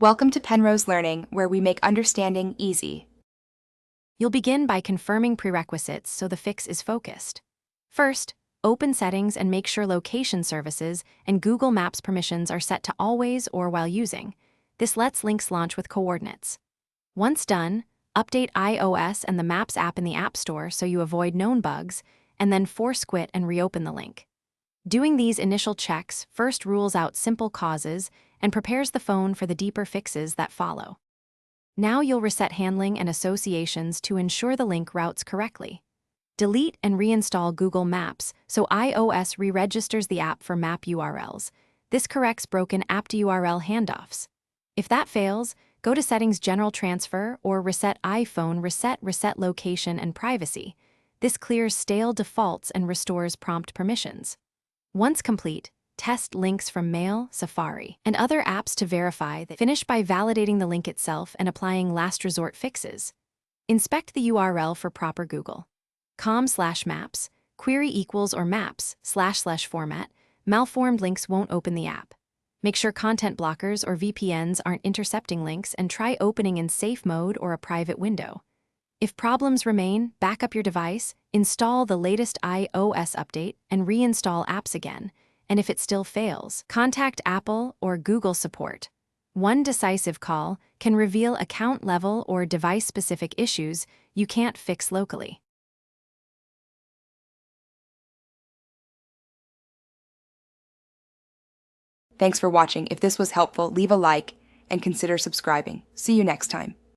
Welcome to Penrose Learning, where we make understanding easy. You'll begin by confirming prerequisites so the fix is focused. First, open Settings and make sure Location Services and Google Maps permissions are set to Always or While Using. This lets links launch with coordinates. Once done, update iOS and the Maps app in the App Store so you avoid known bugs, and then force quit and reopen the link. Doing these initial checks first rules out simple causes and prepares the phone for the deeper fixes that follow. Now you'll reset handling and associations to ensure the link routes correctly. Delete and reinstall Google Maps so iOS re-registers the app for map URLs. This corrects broken app-to-URL handoffs. If that fails, go to Settings General Transfer or Reset iPhone Reset Location and Privacy. This clears stale defaults and restores prompt permissions. Once complete, test links from Mail, Safari, and other apps to verify that. Finish by validating the link itself and applying last resort fixes. Inspect the URL for proper Google. com/maps, query equals or maps//format, malformed links won't open the app. Make sure content blockers or VPNs aren't intercepting links and try opening in safe mode or a private window. If problems remain, back up your device, install the latest iOS update, and reinstall apps again. And if it still fails, contact Apple or Google support. One decisive call can reveal account-level or device-specific issues you can't fix locally. Thanks for watching. If this was helpful, leave a like and consider subscribing. See you next time.